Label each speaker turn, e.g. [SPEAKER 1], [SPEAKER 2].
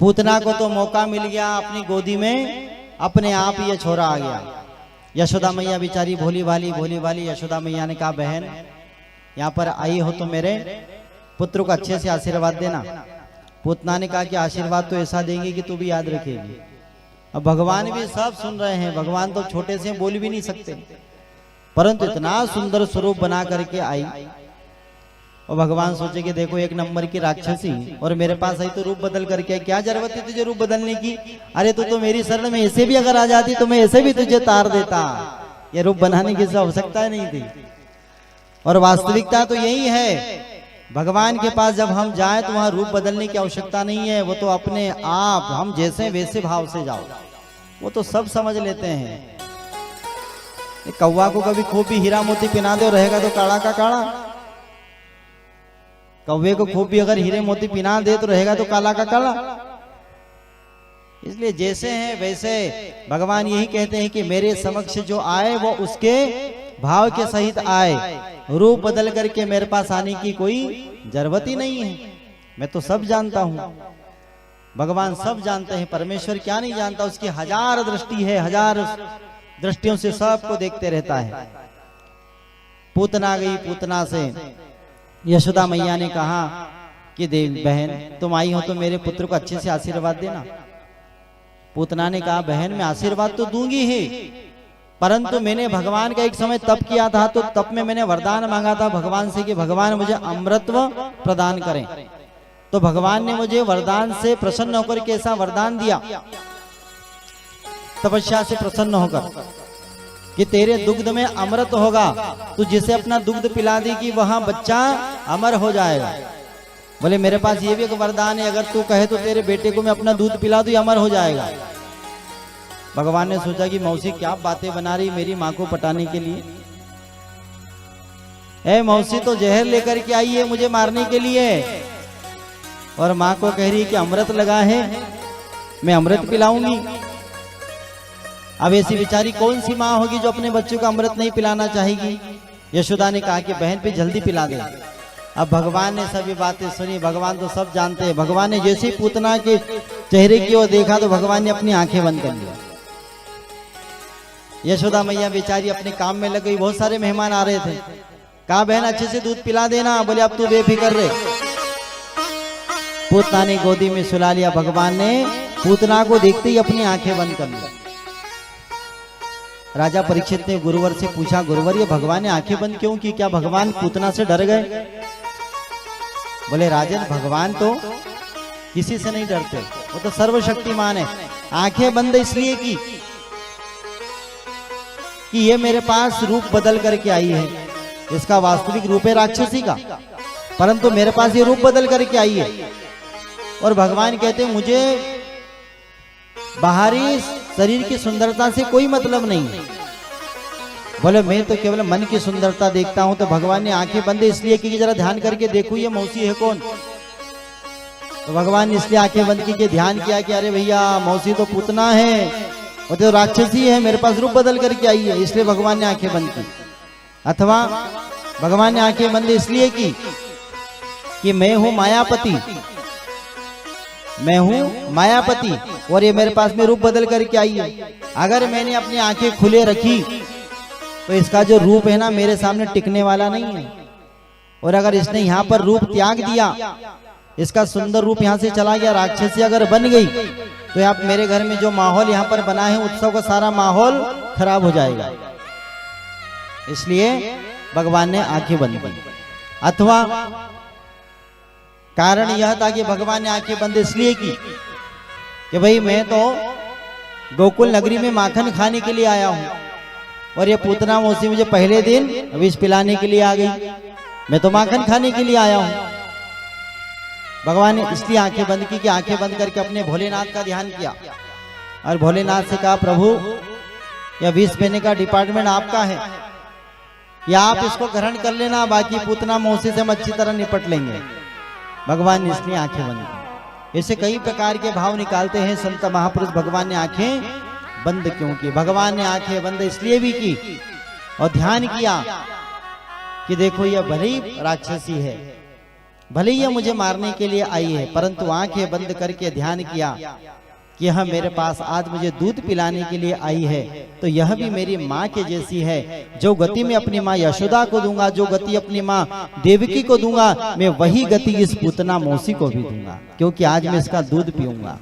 [SPEAKER 1] पूतना को तो मौका मिल गया, अपनी गोदी में अपने आप ये छोरा आ गया। यशोदा मैया बेचारी भोली भाली यशोदा मैया ने कहा, बहन यहाँ पर आई हो तो मेरे पुत्र को अच्छे से आशीर्वाद देना। पूतना ने कहा कि आशीर्वाद तो ऐसा देंगे कि तू भी याद रखेगी। अब भगवान भी सब सुन रहे हैं, भगवान तो छोटे से बोल भी नहीं सकते, परंतु इतना सुंदर स्वरूप बना करके आई। और भगवान सोचे कि देखो एक नंबर की राक्षसी और मेरे पास आई तो रूप बदल करके, क्या जरूरत थी तुझे रूप बदलने की? अरे तू तो मेरी शरण में ऐसे भी अगर आ जाती तो मैं ऐसे भी तुझे तार देता, ये रूप बनाने की आवश्यकता नहीं थी। और वास्तविकता तो यही है, भगवान के पास जब हम जाए तो वहां रूप बदलने की आवश्यकता नहीं है, वो तो अपने आप हम जैसे वैसे भाव से जाओ, वो तो सब समझ लेते हैं। कौवा को कभी खूब भी हीरा मोती पहना दो, रहेगा तो काला का काला। कौवे को खूब भी अगर हीरे मोती पहना दे तो रहेगा तो काला का काला। इसलिए जैसे हैं वैसे भगवान यही कहते हैं कि मेरे समक्ष जो आए वो उसके भाव के सहित आए, रूप बदल करके मेरे पास आने की कोई जरूरत ही नहीं है। मैं तो सब जानता हूं, भगवान सब जानते हैं। परमेश्वर क्या नहीं जानता, उसकी हजार दृष्टि है, हजार दृष्टियों से सबको देखते रहता है। पूतना गई, पूतना से यशोदा मैया ने कहा कि देवी बहन तुम आई हो तो मेरे पुत्र को अच्छे से आशीर्वाद देना। पूतना ने कहा, बहन मैं आशीर्वाद तो दूंगी ही, परंतु मैंने भगवान का एक समय तप किया था, तो तप में मैंने वरदान मांगा था भगवान से कि भगवान मुझे अमृतत्व प्रदान करें। तो भगवान ने मुझे वरदान से प्रसन्न होकर के ऐसा वरदान दिया, तपस्या से प्रसन्न होकर, कि तेरे दुग्ध में अमृत होगा, तू जिसे अपना दुग्ध पिला देगी वहां बच्चा अमर हो जाएगा। बोले मेरे पास ये भी एक वरदान है, अगर तू कहे तो तेरे बेटे को मैं अपना दूध पिला दूं, अमर हो जाएगा। भगवान ने सोचा कि मौसी क्या बातें बना रही मेरी माँ को पटाने के लिए। ए मौसी तो जहर लेकर के आई है मुझे मारने के लिए, और माँ को कह रही है कि अमृत लगा है, मैं अमृत पिलाऊंगी। अब ऐसी बेचारी कौन सी माँ होगी जो अपने बच्चों को अमृत नहीं पिलाना चाहेगी। यशोदा ने कहा कि बहन पे जल्दी पिला दे। अब भगवान ने सभी बातें सुनी, भगवान तो सब जानते हैं। भगवान ने जैसे ही पूतना के चेहरे की ओर देखा तो भगवान ने अपनी आंखें बंद कर ली। यशोदा मैया बेचारी अपने काम में लग गई, बहुत सारे मेहमान आ रहे थे। कहा बहन अच्छे से दूध पिला देना। बोले अब तू बेफिक्र रहे। पूतना ने गोदी में सुला लिया। भगवान ने पूतना को देखते ही अपनी आंखें बंद कर ली। राजा परीक्षित ने गुरुवर से पूछा, गुरुवर ये भगवान ने आंखें बंद क्यों की? क्या भगवान पूतना से डर गए? बोले राजन भगवान तो किसी से नहीं डरते, वो तो सर्वशक्तिमान है। आंखें बंद इसलिए की कि ये मेरे पास रूप बदल करके आई है, इसका वास्तविक रूप है राक्षसी का, परंतु मेरे पास ये रूप बदल करके आई है। और भगवान कहते हैं मुझे बाहरी शरीर की सुंदरता से कोई मतलब नहीं है। बोले मैं तो केवल मन की सुंदरता देखता हूं। तो भगवान ने आंखें बंद इसलिए कि जरा ध्यान करके देखो ये मौसी है कौन। तो भगवान ने इसलिए आंखें बंद की कि ध्यान किया कि अरे भैया मौसी तो पूतना है, वो तो राक्षसी है, मेरे पास रूप बदल करके आई है, इसलिए भगवान ने आंखें बंद की। अथवा भगवान ने आंखें बंद इसलिए की कि मैं हूं मायापति, मैं हूं मायापति और ये मेरे पास में रूप बदल करके आई है। अगर मैंने अपनी आंखें खुले रखी तो इसका जो रूप है ना मेरे सामने टिकने वाला नहीं है। और अगर इसने यहाँ पर रूप त्याग दिया, इसका सुंदर रूप यहाँ से चला गया, राक्षसी अगर बन गई, तो आप मेरे घर में जो माहौल यहाँ पर बना है उत्सव का सारा माहौल खराब हो जाएगा। इसलिए भगवान ने आंखें बंद की। अथवा कारण यह था कि भगवान ने आंखें बंद इसलिए की कि भाई मैं तो गोकुल नगरी में माखन खाने के लिए आया हूं और ये पूतना मौसी मुझे पहले दिन विष पिलाने के लिए आ गई, मैं तो माखन खाने के लिए आया हूं। भगवान ने इसलिए आंखें बंद की कि आंखें बंद करके अपने भोलेनाथ का ध्यान किया और भोलेनाथ से कहा प्रभु यह विष पीने का डिपार्टमेंट आपका है, या आप इसको ग्रहण कर लेना, बाकी पूतना मौसी से हम अच्छी तरह निपट लेंगे। भगवान ने इसलिए आंखें बंद की। ऐसे कई प्रकार के भाव निकालते हैं संत महापुरुष। भगवान ने आंखें बंद क्यों की? भगवान ने आंखें बंद इसलिए भी की और ध्यान किया कि देखो यह भली राक्षसी है, भले ही यह मुझे मारने के लिए आई है, परंतु आंखें बंद करके ध्यान किया कि यह मेरे पास आज मुझे दूध पिलाने के लिए आई है, तो यह भी मेरी माँ के जैसी है। जो गति मैं अपनी माँ यशोदा को दूंगा, जो गति अपनी माँ देवकी को दूंगा, मैं वही गति इस पूतना मौसी को भी दूंगा, क्योंकि आज मैं इसका दूध पीऊंगा।